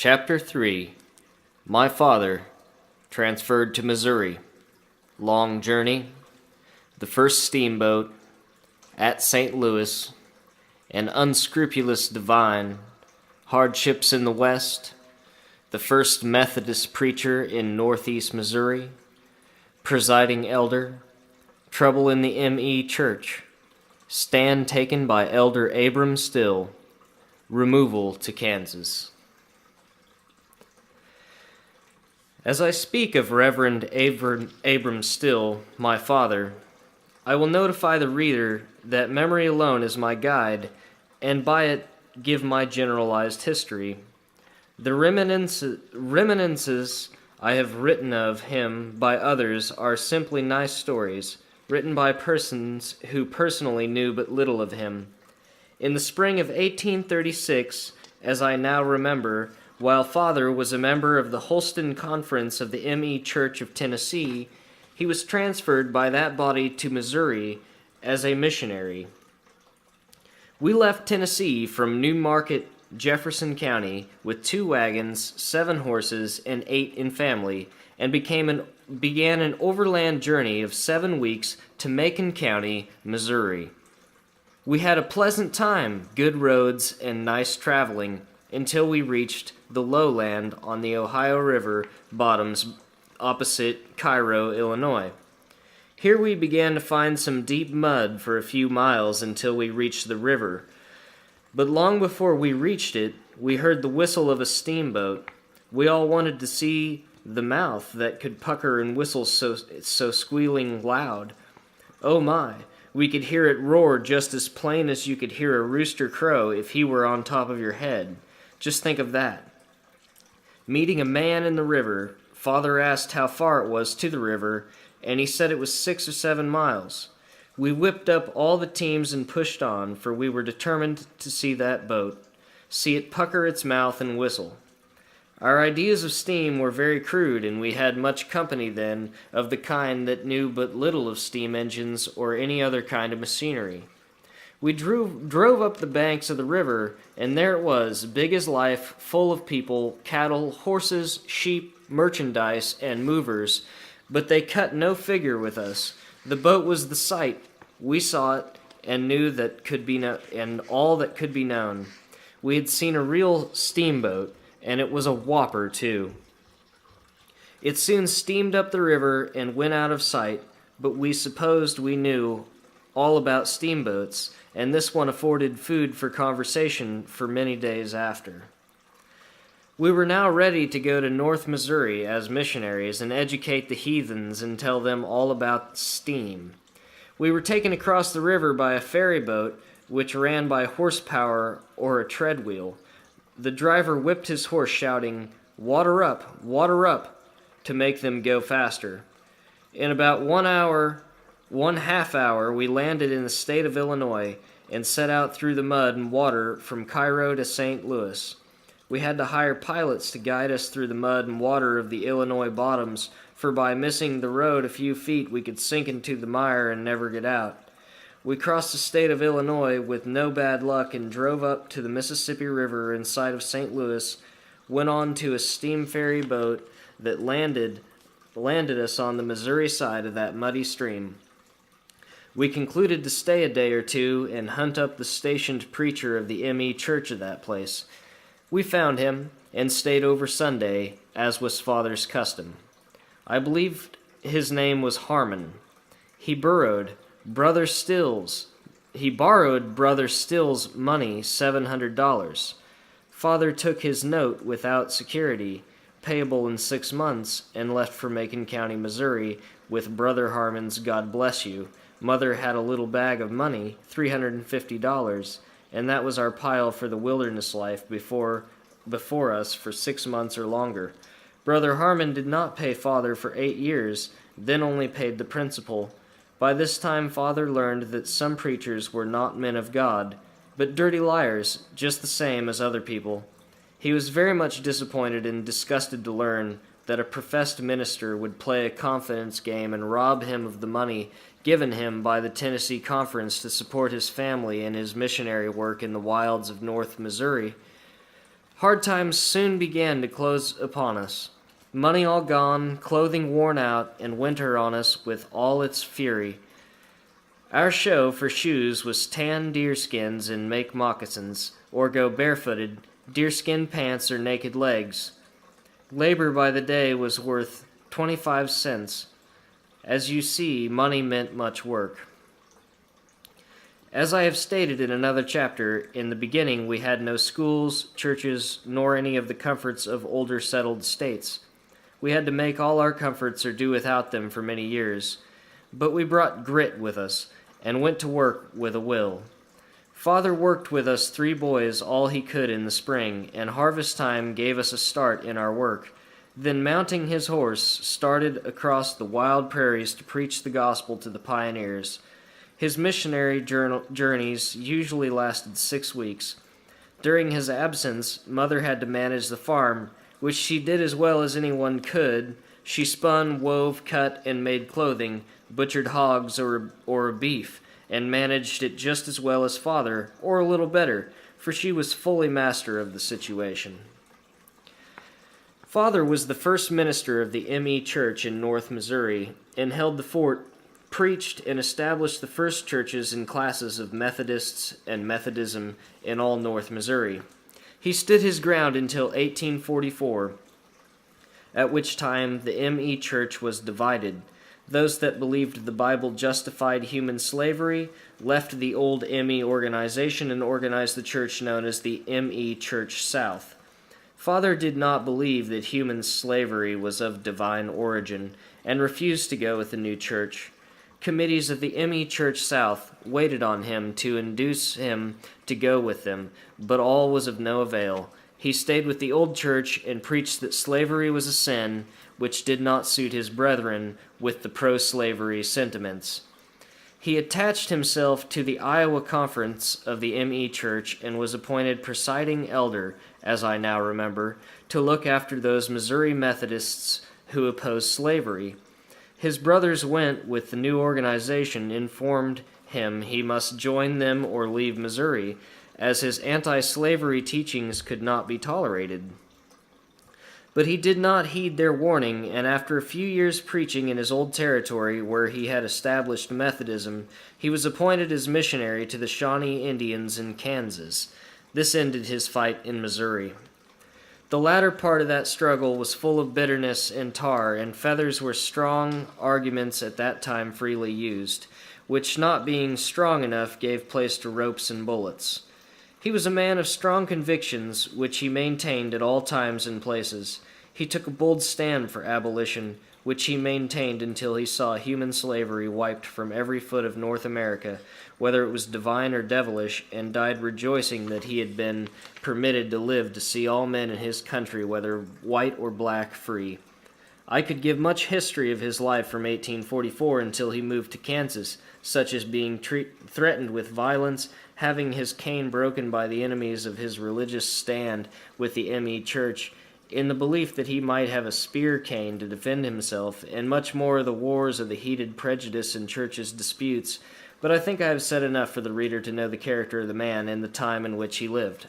Chapter 3. My Father, Transferred to Missouri. Long Journey. The First Steamboat. At St. Louis. An Unscrupulous Divine. Hardships in the West. The First Methodist Preacher in Northeast Missouri. Presiding Elder. Trouble in the M.E. Church. Stand taken by Elder Abram Still. Removal to Kansas. As I speak of Reverend Abram Still, my father, I will notify the reader that memory alone is my guide, and by it give my generalized history. The reminiscences I have written of him by others are simply nice stories, written by persons who personally knew but little of him. In the spring of 1836, as I now remember, while Father was a member of the Holston Conference of the M.E. Church of Tennessee, he was transferred by that body to Missouri as a missionary. We left Tennessee from New Market, Jefferson County, with 2 wagons, 7 horses, and 8 in family, and began an overland journey of 7 weeks to Macon County, Missouri. We had a pleasant time, good roads, and nice traveling, until we reached the lowland on the Ohio River bottoms opposite Cairo, Illinois. Here we began to find some deep mud for a few miles until we reached the river. But long before we reached it, we heard the whistle of a steamboat. We all wanted to see the mouth that could pucker and whistle so squealing loud. Oh my, we could hear it roar just as plain as you could hear a rooster crow if he were on top of your head. Just think of that. Meeting a man in the river, Father asked how far it was to the river, and he said it was 6 or 7 miles. We whipped up all the teams and pushed on, for we were determined to see that boat, see it pucker its mouth and whistle. Our ideas of steam were very crude, and we had much company then of the kind that knew but little of steam engines or any other kind of machinery. We drove up the banks of the river, and there it was, big as life, full of people, cattle, horses, sheep, merchandise, and movers, but they cut no figure with us. The boat was the sight. We saw it, and knew that could be and all that could be known. We had seen a real steamboat, and it was a whopper, too. It soon steamed up the river and went out of sight, but we supposed we knew all about steamboats, and this one afforded food for conversation for many days after. We were now ready to go to North Missouri as missionaries and educate the heathens and tell them all about steam. We were taken across the river by a ferry boat which ran by horsepower or a tread wheel. The driver whipped his horse, shouting, water up," to make them go faster. In about 1.5 hours, we landed in the state of Illinois and set out through the mud and water from Cairo to St. Louis. We had to hire pilots to guide us through the mud and water of the Illinois bottoms, for by missing the road a few feet we could sink into the mire and never get out. We crossed the state of Illinois with no bad luck and drove up to the Mississippi River in sight of St. Louis, went on to a steam ferry boat that landed us on the Missouri side of that muddy stream. We concluded to stay a day or 2 and hunt up the stationed preacher of the M.E. Church of that place. We found him and stayed over Sunday, as was Father's custom. I believe his name was Harmon. He borrowed Brother Still's money, $700. Father took his note without security, payable in 6 months, and left for Macon County, Missouri, with Brother Harmon's God bless you. Mother had a little bag of money, $350, and that was our pile for the wilderness life before us for 6 months or longer. Brother Harmon did not pay Father for 8 years, then only paid the principal. By this time Father learned that some preachers were not men of God, but dirty liars, just the same as other people. He was very much disappointed and disgusted to learn that a professed minister would play a confidence game and rob him of the money given him by the Tennessee Conference to support his family and his missionary work in the wilds of North Missouri. Hard times soon began to close upon us. Money all gone, clothing worn out, and winter on us with all its fury. Our show for shoes was tan deerskins and make moccasins, or go barefooted, deerskin pants or naked legs. Labor by the day was worth 25 cents. As you see, money meant much work. As I have stated in another chapter, in the beginning we had no schools, churches, nor any of the comforts of older settled states. We had to make all our comforts or do without them for many years. But we brought grit with us, and went to work with a will. Father worked with us 3 boys all he could in the spring, and harvest time gave us a start in our work. Then mounting his horse, started across the wild prairies to preach the gospel to the pioneers. His missionary journeys usually lasted 6 weeks. During his absence, Mother had to manage the farm, which she did as well as anyone could. She spun, wove, cut, and made clothing, butchered hogs or beef, and managed it just as well as Father, or a little better, for she was fully master of the situation. Father was the first minister of the M.E. Church in North Missouri, and held the fort, preached, and established the first churches and classes of Methodists and Methodism in all North Missouri. He stood his ground until 1844, at which time the M.E. Church was divided. Those that believed the Bible justified human slavery left the old M.E. organization and organized the church known as the M.E. Church South. Father did not believe that human slavery was of divine origin and refused to go with the new church. Committees of the M.E. Church South waited on him to induce him to go with them, but all was of no avail. He stayed with the old church and preached that slavery was a sin, which did not suit his brethren with the pro-slavery sentiments. He attached himself to the Iowa Conference of the M.E. Church and was appointed presiding elder, as I now remember, to look after those Missouri Methodists who opposed slavery. His brothers went with the new organization, informed him he must join them or leave Missouri, as his anti-slavery teachings could not be tolerated. But he did not heed their warning, and after a few years preaching in his old territory where he had established Methodism, he was appointed as missionary to the Shawnee Indians in Kansas. This ended his fight in Missouri. The latter part of that struggle was full of bitterness and tar, and feathers were strong arguments at that time freely used, which not being strong enough gave place to ropes and bullets. He was a man of strong convictions, which he maintained at all times and places. He took a bold stand for abolition, which he maintained until he saw human slavery wiped from every foot of North America, whether it was divine or devilish, and died rejoicing that he had been permitted to live to see all men in his country, whether white or black, free. I could give much history of his life from 1844 until he moved to Kansas, such as being threatened with violence, having his cane broken by the enemies of his religious stand with the M.E. Church, in the belief that he might have a spear cane to defend himself, and much more of the wars of the heated prejudice in churches' disputes. But I think I have said enough for the reader to know the character of the man and the time in which he lived.